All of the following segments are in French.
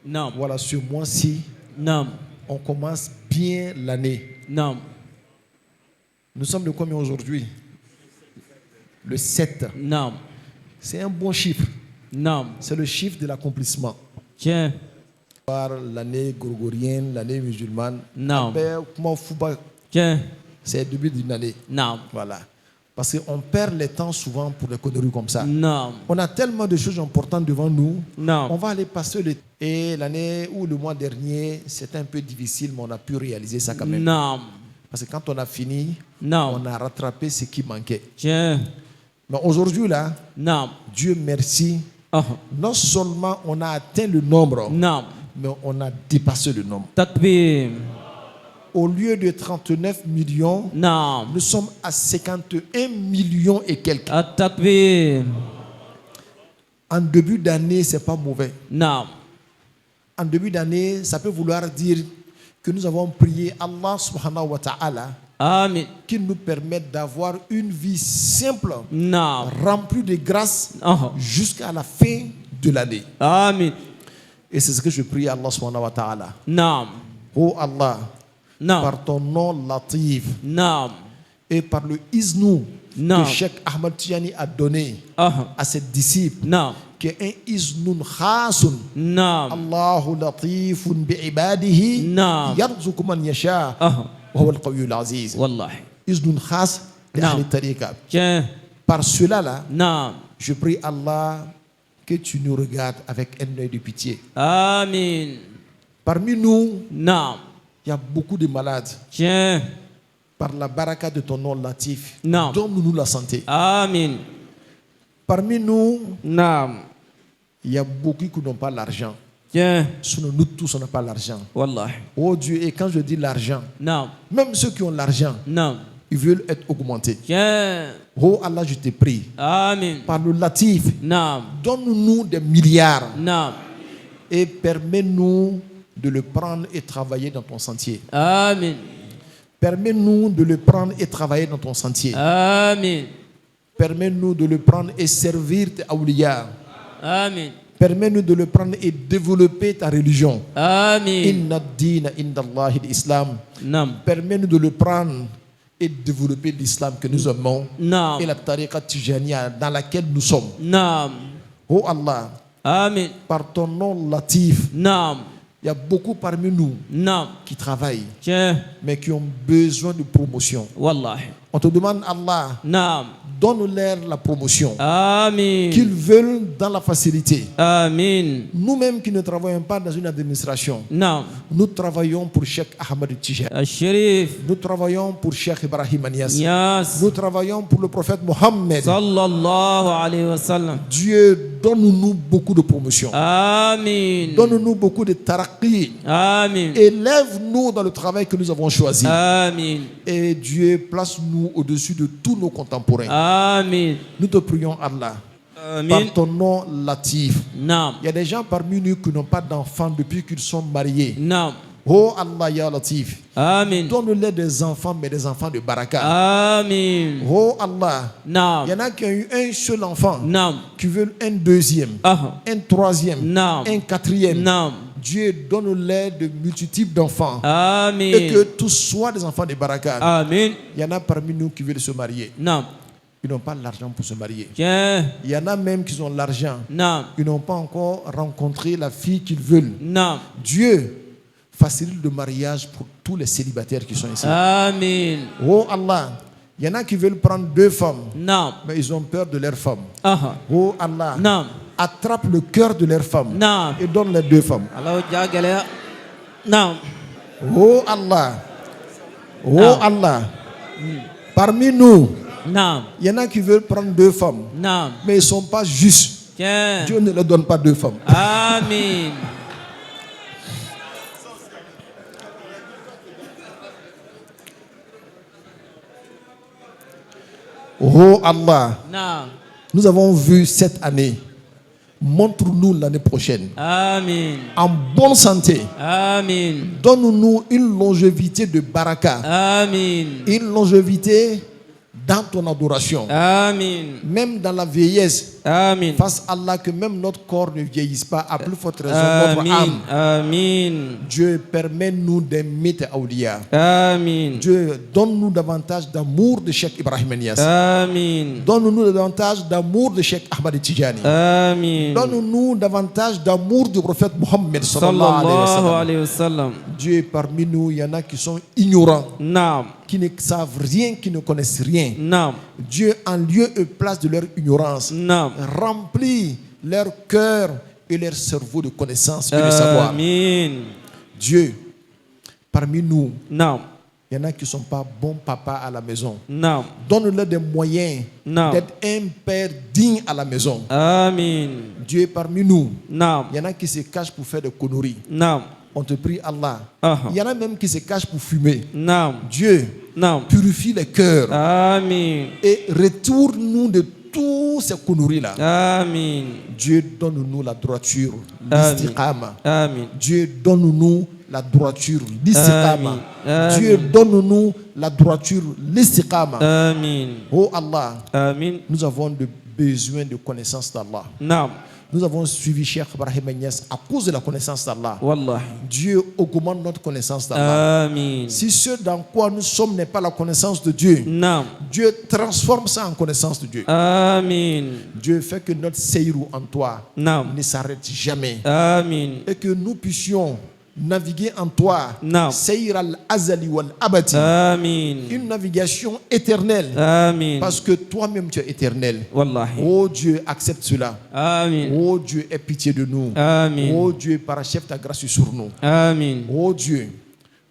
Non. Voilà, ce mois-ci, Non. on commence bien l'année. Non. Nous sommes le combien aujourd'hui? Le 7. Non. C'est un bon chiffre. Non. C'est le chiffre de l'accomplissement. Tiens. Par l'année grégorienne, l'année musulmane. Non. Après, comment faut pas- Tiens. C'est le début d'une année. Non. Voilà. Parce qu'on perd le temps souvent pour des conneries comme ça. Non. On a tellement de choses importantes devant nous. Non. On va aller passer le... Et l'année ou le mois dernier, c'était un peu difficile, mais on a pu réaliser ça quand même. Non. Parce que quand on a fini, Non. on a rattrapé ce qui manquait. Tiens. Mais aujourd'hui, là, Non. Dieu merci, Oh. non seulement on a atteint le nombre, Non. mais on a dépassé le nombre. Takbir. Au lieu de 39 millions, Non. nous sommes à 51 millions et quelques. Takbir. En début d'année, ce n'est pas mauvais. Non. En début d'année, ça peut vouloir dire que nous avons prié Allah subhanahu wa ta'ala Amen. qu'il nous permette d'avoir une vie simple, Non. remplie de grâce Oh. jusqu'à la fin de l'année. Amen. Et c'est ce que je prie Allah subhanahu wa ta'ala. Non. Oh Allah, Non. par ton nom Latif Non. et par le iznou Non. que Cheikh Ahmad Tijani a donné Oh. à ses disciples, Non. qui est un iznoun khasun. Non. Allahu latifun bi'ibadihi Non. yarzuqu man yasha Oh. wa huwa al-qawiyyul aziz. Wallahi. Iznoun khas de Non. Ahli Tariqa. Tiens. Par cela là, Non. je prie Allah que tu nous regardes avec un œil de pitié. Amen. Parmi nous, Non. il y a beaucoup de malades. Tiens. Par la baraka de ton nom Latif, Non. donne-nous la santé. Amen. Parmi nous, Non. il y a beaucoup qui n'ont pas l'argent. Tiens. Sinon, nous tous, on n'a pas l'argent. Wallahi. Oh Dieu, et quand je dis l'argent, Non. même ceux qui ont l'argent, Non. ils veulent être augmentés. Tiens. Oh Allah, je te prie, Amen. par le Latif, Non. donne-nous des milliards Non. et permets-nous de le prendre et travailler dans ton sentier. Amen. Permets-nous de le prendre et travailler dans ton sentier. Amen. Permets-nous de le prendre et servir tes awliya. Amen. Permets-nous de le prendre et développer ta religion. Amen. Inna ad-dina inda Allahi l'islam. Non. Permets-nous de le prendre et développer l'islam que nous aimons Non. et la tariqa tijaniya dans laquelle nous sommes. Non. Oh Allah, Amen. par ton nom Latif, Non. il y a beaucoup parmi nous Non. qui travaillent, Tiens. mais qui ont besoin de promotion. Wallahi. On te demande, Allah, Non. donne-leur la promotion Amen. qu'ils veulent dans la facilité. Amen. Nous-mêmes qui ne travaillons pas dans une administration, Non. nous travaillons pour Cheikh Ahmad Tijani. Al-Sharif. Nous travaillons pour Cheikh Ibrahim Niass. Yas. Nous travaillons pour le prophète Mohammed. Sallallahu alayhi wa sallam. Dieu, donne-nous beaucoup de promotion. Amen. Donne-nous beaucoup de taraqi. Amen. Élève-nous dans le travail que nous avons choisi. Amen. Et Dieu, place-nous au-dessus de tous nos contemporains. Amen. Nous te prions, Allah, Amen. par ton nom Latif. Non. Il y a des gens parmi nous qui n'ont pas d'enfants depuis qu'ils sont mariés. Non. Oh Allah, ya Latif. Amen. Donne-les des enfants, mais des enfants de baraka. Amen. Oh Allah. Non. Il y en a qui ont eu un seul enfant, Non. qui veulent un deuxième, Ah. un troisième, Non. un quatrième. Non. Dieu donne-les de multitudes d'enfants. Amen. Et que tous soient des enfants de baraka. Amen. Il y en a parmi nous qui veulent se marier. Non. Ils n'ont pas l'argent pour se marier. Tiens. Il y en a même qui ont l'argent. Non. Ils n'ont pas encore rencontré la fille qu'ils veulent. Non. Dieu facilite le mariage pour tous les célibataires qui sont ici. Amen. Oh Allah, il y en a qui veulent prendre deux femmes, Non. mais ils ont peur de leur femme. Ah. Oh Allah, Non. attrape le cœur de leur femme Non. et donne les deux femmes. Allah jagala. Non. Oh Allah, oh Non. Allah, parmi nous, Non. il y en a qui veulent prendre deux femmes, Non. mais ils ne sont pas justes. Tiens. Dieu ne leur donne pas deux femmes. Amen. Oh Allah, Non. nous avons vu cette année. Montre-nous l'année prochaine. Amen. En bonne santé. Amen. Donne-nous une longévité de baraka. Amen. Une longévité dans ton adoration. Amin. Même dans la vieillesse, Amin. fasse Allah que même notre corps ne vieillisse pas, à plus forte raison notre Amin. âme. Amin. Dieu, permet-nous d'aimer tes awliya. Amin. Dieu, donne-nous davantage d'amour de Cheikh Ibrahim Niass. Amin. Donne-nous davantage d'amour de Cheikh Ahmad Tijani. Amin. Donne-nous davantage d'amour du prophète Mohammed sallallahu alayhi wa Sallallahu sallam. alayhi wa sallam. Dieu, parmi nous, il y en a qui sont ignorants, Naam. qui ne savent rien, qui ne connaissent rien. Naam. Dieu, en lieu et place de leur ignorance, Naam. remplit leur cœur et leur cerveau de connaissance et de savoir. Amin. Dieu, parmi nous, Naam. il y en a qui ne sont pas bons papas à la maison. Naam. Donne-leur des moyens Naam. d'être un père digne à la maison. Amin. Dieu, parmi nous, Naam. il y en a qui se cachent pour faire des conneries. Naam. On te prie Allah. Aha. Il y en a même qui se cachent pour fumer. Naam. Dieu, Naam. purifie les cœurs Amin. et retourne-nous de toutes ces conneries-là. Amin. Dieu, donne-nous la droiture, Amin. l'istiqama. Amin. Dieu, donne-nous la droiture, l'istiqama. Amin. Dieu, donne-nous la droiture, l'istiqama. Amin. Oh Allah, Amin. nous avons besoin de connaissance d'Allah. Naam. Nous avons suivi Cheikh Ibrahim Niass à cause de la connaissance d'Allah. Wallahi. Dieu augmente notre connaissance d'Allah. Amin. Si ce dans quoi nous sommes n'est pas la connaissance de Dieu, Naam. Dieu transforme ça en connaissance de Dieu. Amin. Dieu fait que notre seyrou en toi Naam. ne s'arrête jamais. Amin. Et que nous puissions naviguer en toi. Naam. Seyr al-azali wal-abati. Amin. Une navigation éternelle. Amin. Parce que toi-même tu es éternel. Wallahi. Oh Dieu, accepte cela. Amin. Oh Dieu, aie pitié de nous. Amin. Oh Dieu, parachève ta grâce sur nous. Amin. Oh Dieu,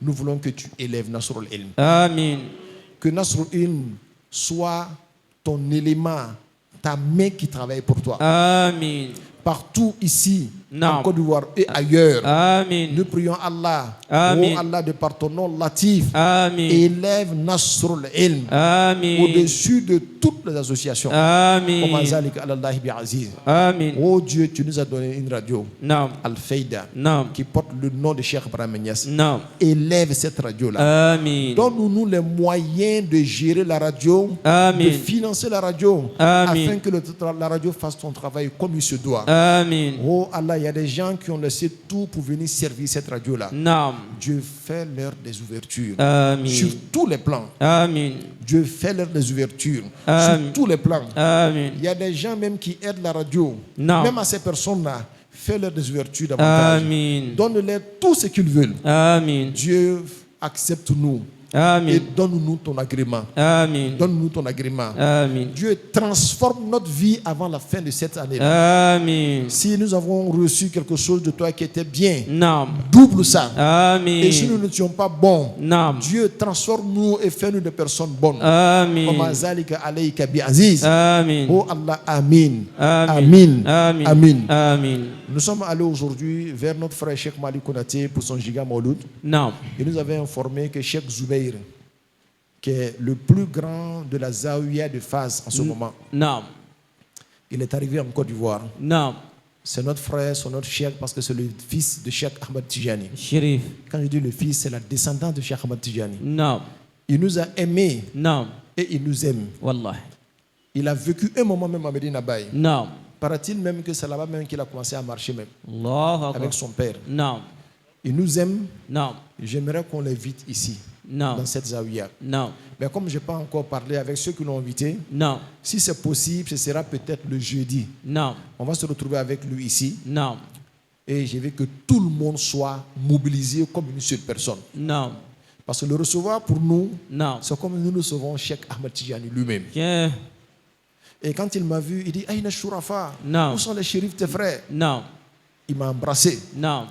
nous voulons que tu élèves Nasrul Ilm. Amin. Que Nasrul Ilm soit ton élément, ta main qui travaille pour toi. Amin. Partout ici, Non. en Côte d'Ivoire et ailleurs, Amin. nous prions Allah. Amin. Oh Allah, de par ton nom latif, Amin. élève Nasrul Ilm Amin. au-dessus de toutes les associations. Amin. Wa ma zalika ala Allahi bi'aziz. Amin. Oh Dieu, tu nous as donné une radio, Naam. Al-Faïda, Naam. qui porte le nom de Cheikh Ibrahim Niass. Naam. Élève cette radio-là. Amin. Donne-nous les moyens de gérer la radio, Amin. de financer la radio, Amin. afin que la radio fasse son travail comme il se doit. Amin. Oh Allah, il y a des gens qui ont laissé tout pour venir servir cette radio-là. Naam. Dieu fait leur des ouvertures Amin. sur tous les plans. Amin. Dieu fait leur des ouvertures Amin. sur tous les plans. Amin. Il y a des gens même qui aident la radio. Non. Même à ces personnes-là, fais leur des ouvertures davantage. Amin. Donne-leur tout ce qu'ils veulent. Amin. Dieu, accepte-nous et Amin. donne-nous ton agrément. Amin. Donne-nous ton agrément. Amin. Dieu, transforme notre vie avant la fin de cette année-là. Amin. Si nous avons reçu quelque chose de toi qui était bien, Naam. double ça. Et si nous Amin. n'étions pas bons, Naam. Dieu, transforme-nous et fais-nous des personnes bonnes. Amin. Wa ma zalika alayka bi aziz. Amin. Oh Allah, Amin. Amin. Amin. Amin. Amin. Amin. Nous sommes allés aujourd'hui vers notre frère Cheikh Malik Konaté pour son giga Mauloud. Naam. Il nous avait informé que Cheikh Zoubeir, qui est le plus grand de la Zawiya de Faz en ce moment, Naam. il est arrivé en Côte d'Ivoire. Naam. C'est notre frère, c'est notre Cheikh, parce que c'est le fils de Cheikh Ahmad Tijani. Shérif. Quand je dis le fils, c'est la descendance de Cheikh Ahmad Tijani. Naam. Il nous a aimés Naam. et il nous aime. Wallahi. Il a vécu un moment même à Medina Baye. Naam. Paraît-il même que c'est là-bas même qu'il a commencé à marcher même, Allahu Akbar. avec son père. Naam. Il nous aime. Naam. J'aimerais qu'on l'invite ici, Naam. dans cette Zawiya. Naam. Mais comme je n'ai pas encore parlé avec ceux qui l'ont invité, Naam. si c'est possible, ce sera peut-être le jeudi. Naam. On va se retrouver avec lui ici. Naam. Et je veux que tout le monde soit mobilisé comme une seule personne. Naam. Parce que le recevoir pour nous, Naam. c'est comme nous recevons Cheikh Ahmed Tijani lui-même. Yeah. Et quand il m'a vu, il dit Aïna Shourafa, Non. où sont les shérifs tes frères? Naam. Il m'a embrassé. Naam.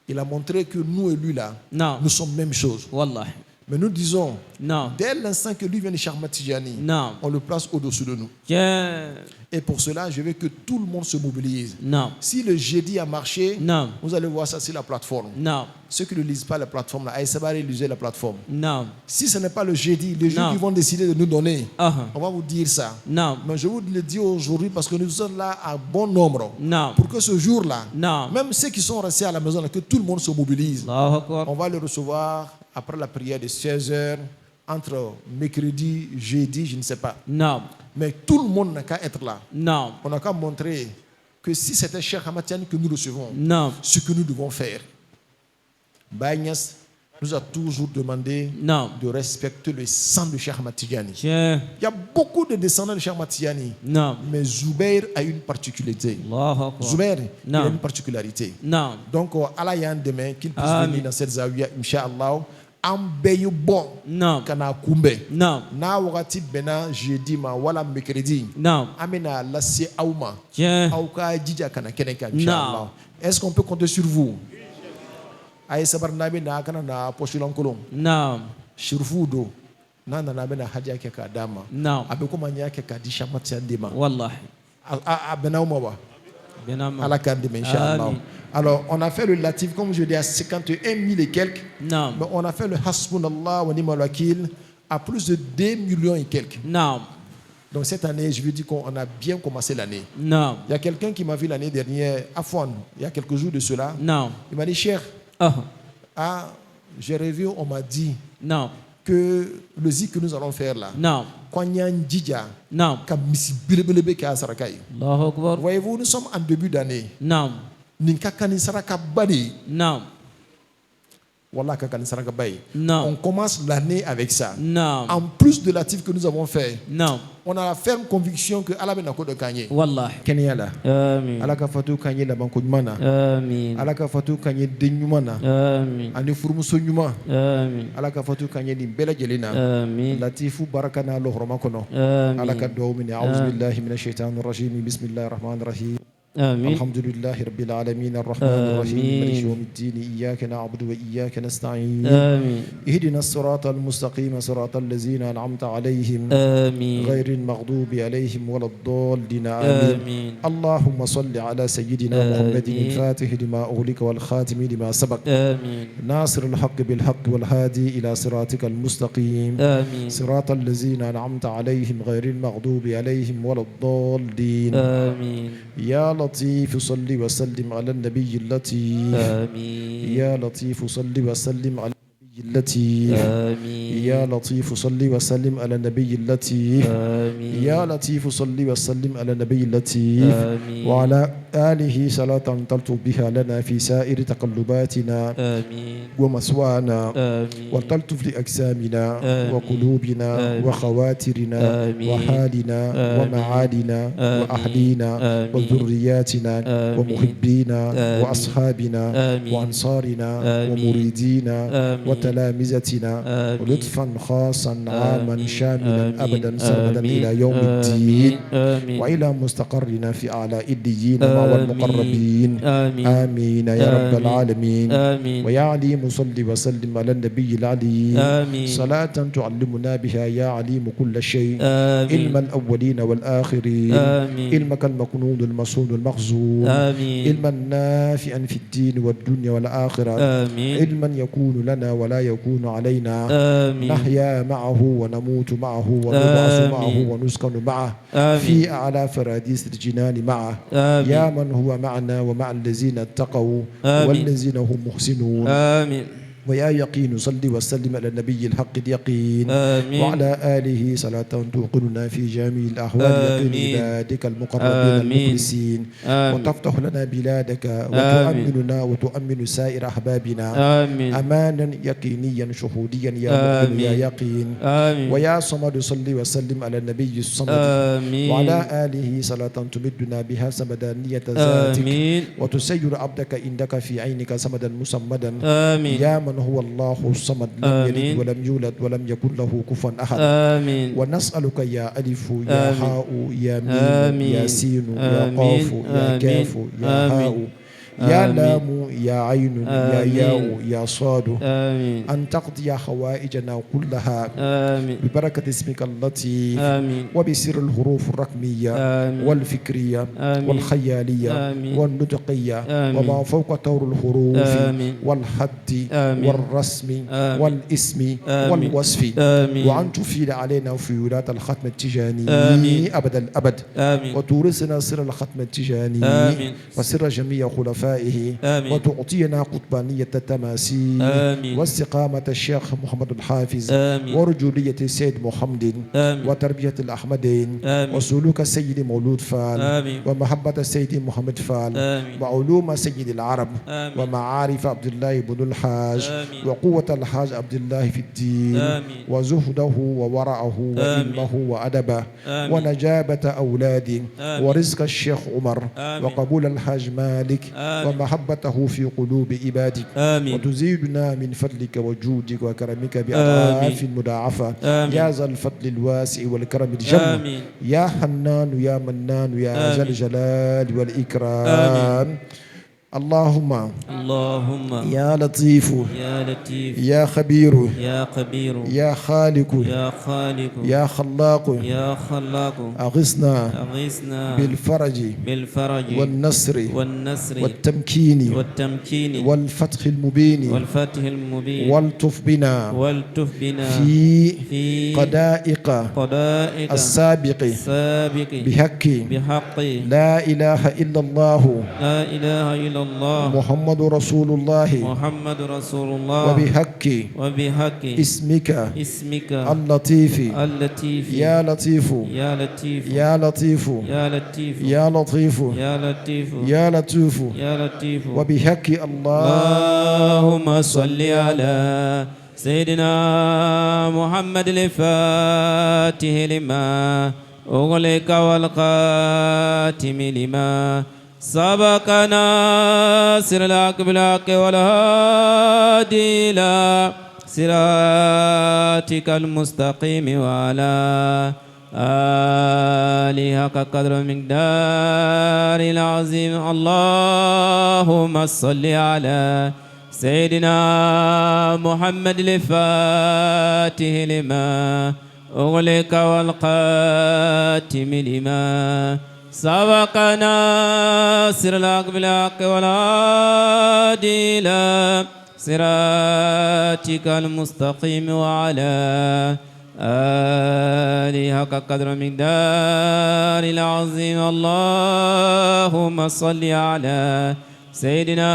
Il a montré que nous et lui là, Naam. nous sommes même chose. Wallahi. Mais nous disons, Naam. dès l'instant que lui vient de Cheikh Ahmed Tijani, Naam. on le place au-dessus de nous. Yeah. Et pour cela, je veux que tout le monde se mobilise. Naam. Si le jeudi a marché, Naam. vous allez voir ça sur la plateforme. Naam. Ceux qui ne lisent pas la plateforme, là, Aïssabari lisez la plateforme. Naam. Si ce n'est pas le jeudi, les jours Non. qui vont décider de nous donner, Aha. on va vous dire ça. Naam. Mais je vous le dis aujourd'hui parce que nous sommes là à bon nombre. Naam. Pour que ce jour-là, Naam. même ceux qui sont restés à la maison, là, que tout le monde se mobilise. Allahu Akbar. On va le recevoir après la prière de 16h entre mercredi, jeudi, je ne sais pas. Non. Mais tout le monde n'a qu'à être là. Non. On n'a qu'à montrer que si c'était Cheikh Ahmad Tidiane que nous recevons, Non. ce que nous devons faire. Baye Niasse nous a toujours demandé Non. de respecter le sang de Cheikh Ahmad Tidiane. Tiens. Il y a beaucoup de descendants de Cheikh Ahmad Tidiane, Non. mais Zoubair a une particularité. Allahu Akbar. Zoubair, il Non. a une particularité. Non. Donc, Allah y a un demain qu'il puisse Amen. venir dans cette zawiya, Inch'Allah, en bayu bon, Non. kana kumbe. Non. Na wakati bena jeudi ma wala mercredi. Non. Amena lasse auma. Tiens. Auka djidja kana keneka, Inch'Allah. Est-ce qu'on peut compter sur vous? Aye sabar nabi na kana na pochulan kolon. Non. Shirfudo. Na nabe na hadia ke ka dama. Non. Abe ko manya ke ka disha matya dema. Wallahi. Abena uma ba. Benama. À la Kandime, Inch'Allah. Amen. Alors, on a fait le latif, comme je dis, à 51 000 et quelques. Non. Mais on a fait le Hasbunallah wa ni'mal wakil à plus de 2 millions et quelques. Non. Donc, cette année, je veux dire qu'on a bien commencé l'année. Non. Il y a quelqu'un qui m'a vu l'année dernière à Fouane, il y a quelques jours de cela. Non. Il m'a dit, cher, Ah. j'ai rêvé, on m'a dit Non. que le zik que nous allons faire là, Non. Non. Allahu Akbar. Voyez-vous, nous sommes en début d'année. Non. Non. Wallah, Non. on commence l'année avec ça. Non. En plus de l'actif que nous avons fait, Non. on a la ferme conviction que Allah ben de Kanye. Wallahi. Kenya là. Amin. Allah ka fatu Kanye la banko nyumana. Amin. Allah ka fatu Kanye de nyumana. Amin. Ani furumuso nyuma. Amin. Allah ka fatu Kanye ni bela jelina. Amin. Latifu barakana lo horoma kono. Amin. Allah ka do min a'udhu billahi minash shaitanir rajim. Bismillahir rahmanir rahim. آمين. الحمد لله رب العالمين الرحمن الرحيم مالك يوم الدين إياك نعبد وإياك نستعين آمين. اهدنا الصراط المستقيم صراط الذين أنعمت عليهم آمين. غير المغضوب عليهم ولا الضالين آمين. آمين. اللهم صل على سيدنا محمد آمين. الفاتح لما أغلق والخاتم لما سبق آمين. ناصر الحق بالحق والهادي إلى صراطك المستقيم آمين. صراط الذين أنعمت عليهم غير المغضوب عليهم ولا الضالين آمين. يا لطيف صل وسلم على النبي اللطيف آمين. يا لطيف صل وسلم على النبي اللطيف آمين. يا لطيف صل وسلم على النبي اللطيف آمين. يا لطيف صل وسلم على النبي اللطيف آمين. وعلى آله صلاة تلطف بها لنا في سائر تقلباتنا آمين. ومسوانا آمين. وتلطف لأجسامنا آمين. وقلوبنا آمين. وخواترنا آمين. وحالنا آمين. ومعادنا آمين. وأهلينا آمين. وذرياتنا آمين. ومحبينا آمين. وأصحابنا آمين. وأنصارنا آمين. ومريدينا آمين. وتلامذتنا آمين. ولطفا خاصا عاما آمين. شاملا آمين. أبدا سرمدا آمين. إلى يوم آمين. الدين آمين. وإلى مستقرنا في أعلى إليين مع آمين. المقربين آمين. آمين يا رب آمين. العالمين آمين. ويا عليم صل وسلم على النبي العليم آمين. صلاة تعلمنا بها يا عليم كل شيء آمين. علم الأولين والآخرين آمين. علمك المكنون المصون المخزون آمين. علما نافعا في الدين والدنيا والآخرة آمين. علما يكون لنا ولا يكون علينا آمين. نحيا معه ونموت معه ونبعث آمين. معه ونسكن معه آمين. في أعلى فراديس الجنان معه آمين. يا من هو معنا ومع الذين اتقوا آمين. والذين هم محسنون آمين. ويا يقين صل وسلم على النبي الحق اليقين آمين. وعلى آله صلاة توقننا في جميع الأحوال آمين. يقين عبادك المقربين آمين. المخلصين آمين. وتفتح لنا بلادك وتؤمننا وتؤمن سائر أحبابنا آمين. أمانا يقينيا شهوديا يا مؤمن يا آمين. يقين آمين. ويا صمد صل وسلم على النبي الصمد آمين. وعلى آله صلاة تمدنا بها سمدانية ذاتك آمين. وتسير عبدك عندك في عينك سمدا مسمدا آمين. يا من هو الله الصمد لم آمين. يلد ولم يولد ولم يكن له كفوا أحد آمين. ونسألك يا ألف يا آمين. حاء يا ميم آمين. يا سين يا آمين. قاف يا آمين. كاف يا آمين. هاء يا آمين. لام يا عين يا آمين. ياء يا صاد آمين. أن تقضي حوائجنا كلها آمين. ببركة اسمك اللطيف آمين. وبسر الحروف الرقمية آمين. والفكرية آمين. والخيالية آمين. والنطقية آمين. وما فوق طور الحروف آمين. والحد آمين. والرسم آمين. والاسم آمين. والوصف آمين. وأن تفيد علينا فيولات الختم التجاني آمين. أبد الأبد آمين. وتورثنا سر الختم التجاني آمين. وسر جميع خلفاء خلفائه آمين. وتعطينا قطبانية التماسي آمين. واستقامة الشيخ محمد الحافظ آمين. ورجولية السيد محمد آمين. وتربية الأحمدين آمين. وسلوك السيد مولود فال آمين. ومحبة السيد محمد فال آمين. وعلوم سيد العرب آمين. ومعارف عبد الله بن الحاج آمين. وقوة الحاج عبد الله في الدين آمين. وزهده وورعه وعلمه وأدبه آمين. ونجابة أولاده آمين. ورزق الشيخ عمر آمين. وقبول الحاج مالك آمين. ومحبته في قلوب عبادك آمين. وتزيدنا من فضلك وجودك وكرمك بأضعاف مضاعفة آمين. يا ذا الفضل الواسع والكرم الجم آمين. يا حنان يا منان يا ذا آمين. الجلال والإكرام آمين. اللهم اللهم يا لطيف يا لطيف يا خبير يا خبير يا خالق يا خالق يا خلاق يا خلاق أغثنا أغيثنا بالفرج بالفرج والنصر والنصر والتمكين والتمكين والفتح المبين والفتح المبين والطف بنا والتف بنا في قدائق قضائك السابق السابق بحق بحق لا إله إلا الله لا إله إلا الله محمد رسول الله محمد رسول الله وبحق اسمك اسمك اللطيف اللطيف يا لطيف يا لطيف يا لطيف يا لطيف يا لطيف يا لطيف يا لطيف يا لطيف وبحق الله اللهم صل على سيدنا محمد الفاتح لما أغلق والقاتم لما سبق ناصر الحق بالحق والهادي إلى صراطك المستقيم وعلى آله حق قدر المقدار العظيم اللهم صل على سيدنا محمد الفاتح لما أغلق والقاتم لما سبق ناصر الحق بالحق والهادي إلى صراطك المستقيم وعلى آله حق قدر المقدار العظيم اللهم صل على سيدنا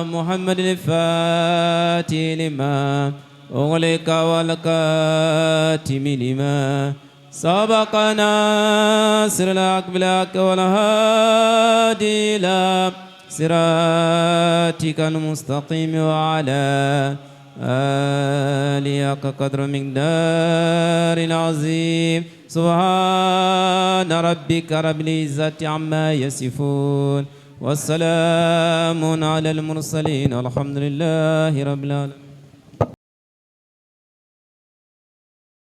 محمد الفاتح لما أغلق والقاتم لما سبق ناصر الحق بالحق والهادي إلى صراطك المستقيم وعلى آله حق قدر مقدار العظيم سبحان ربك رب العزة عما يصفون والسلام على المرسلين والحمد لله رب العالمين.